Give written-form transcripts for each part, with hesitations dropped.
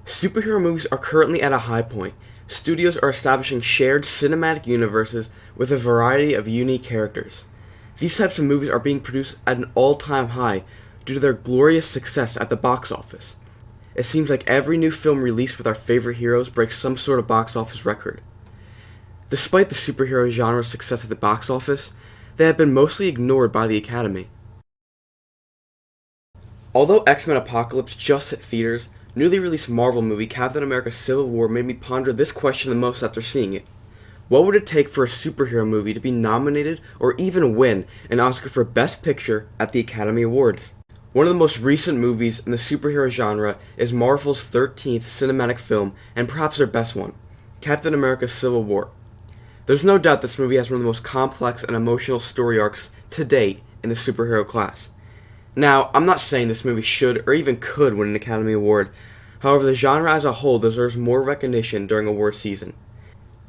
Superhero movies are currently at a high point. Studios are establishing shared cinematic universes with a variety of unique characters. These types of movies are being produced at an all-time high due to their glorious success at the box office. It seems like every new film released with our favorite heroes breaks some sort of box office record. Despite the superhero genre's success at the box office, they have been mostly ignored by the Academy. Although X-Men Apocalypse just hit theaters, newly released Marvel movie Captain America Civil War made me ponder this question the most after seeing it. What would it take for a superhero movie to be nominated or even win an Oscar for Best Picture at the Academy Awards? One of the most recent movies in the superhero genre is Marvel's 13th cinematic film, and perhaps their best one, Captain America Civil War. There's no doubt this movie has one of the most complex and emotional story arcs to date in the superhero class. Now, I'm not saying this movie should or even could win an Academy Award. However, the genre as a whole deserves more recognition during award season.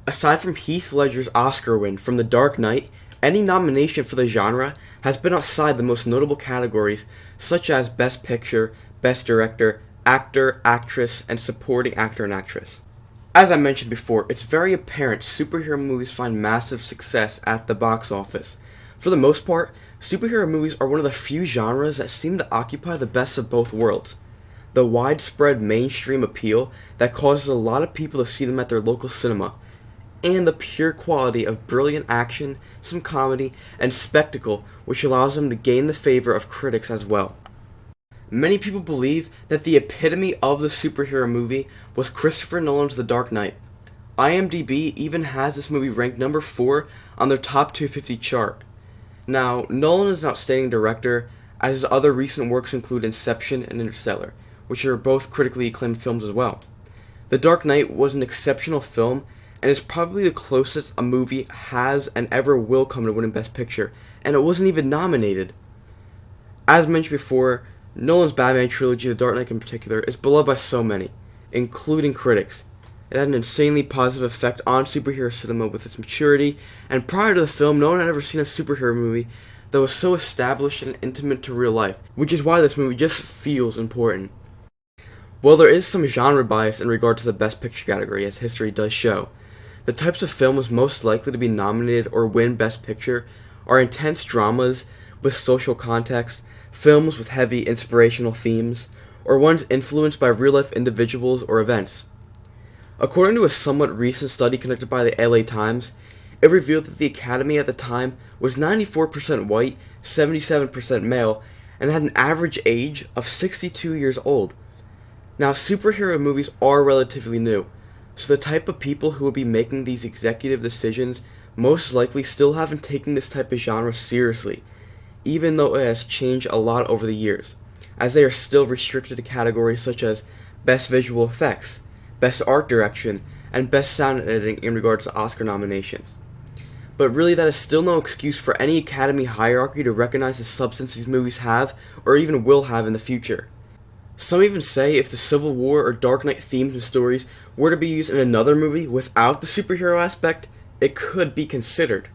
Aside from Heath Ledger's Oscar win from The Dark Knight, any nomination for the genre has been outside the most notable categories such as Best Picture, Best Director, Actor, Actress, and Supporting Actor and Actress. As I mentioned before, it's very apparent superhero movies find massive success at the box office. For the most part, superhero movies are one of the few genres that seem to occupy the best of both worlds. The widespread mainstream appeal that causes a lot of people to see them at their local cinema, and the pure quality of brilliant action, some comedy, and spectacle which allows them to gain the favor of critics as well. Many people believe that the epitome of the superhero movie was Christopher Nolan's The Dark Knight. IMDb even has this movie ranked number 4 on their top 250 chart. Now, Nolan is an outstanding director, as his other recent works include Inception and Interstellar, which are both critically acclaimed films as well. The Dark Knight was an exceptional film, and is probably the closest a movie has and ever will come to winning Best Picture, and it wasn't even nominated. As mentioned before, Nolan's Batman trilogy, The Dark Knight in particular, is beloved by so many, including critics. It had an insanely positive effect on superhero cinema with its maturity, and prior to the film, no one had ever seen a superhero movie that was so established and intimate to real life, which is why this movie just feels important. While there is some genre bias in regard to the Best Picture category, as history does show, the types of films most likely to be nominated or win Best Picture are intense dramas with social context, films with heavy inspirational themes, or ones influenced by real-life individuals or events. According to a somewhat recent study conducted by the LA Times, it revealed that the Academy at the time was 94% white, 77% male, and had an average age of 62 years old. Now, superhero movies are relatively new, so the type of people who would be making these executive decisions most likely still haven't taken this type of genre seriously, even though it has changed a lot over the years, as they are still restricted to categories such as Best Visual Effects, Best Art Direction, and Best Sound Editing in regards to Oscar nominations. But really, that is still no excuse for any Academy hierarchy to recognize the substance these movies have, or even will have in the future. Some even say if the Civil War or Dark Knight themes and stories were to be used in another movie without the superhero aspect, it could be considered.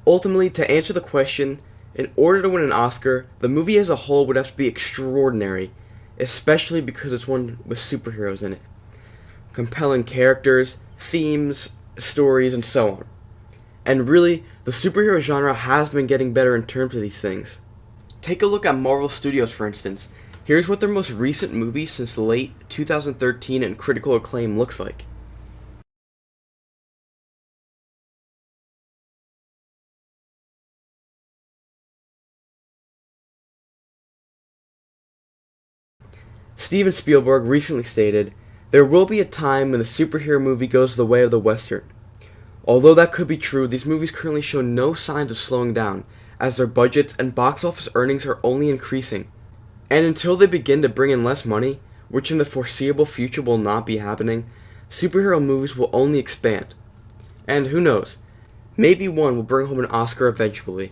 Ultimately, to answer the question, in order to win an Oscar, the movie as a whole would have to be extraordinary, especially because it's one with superheroes in it. Compelling characters, themes, stories, and so on. And really, the superhero genre has been getting better in terms of these things. Take a look at Marvel Studios, for instance. Here's what their most recent movie since late 2013 and critical acclaim looks like. Steven Spielberg recently stated, "There will be a time when the superhero movie goes the way of the Western." Although that could be true, these movies currently show no signs of slowing down, as their budgets and box office earnings are only increasing. And until they begin to bring in less money, which in the foreseeable future will not be happening, superhero movies will only expand. And who knows, maybe one will bring home an Oscar eventually.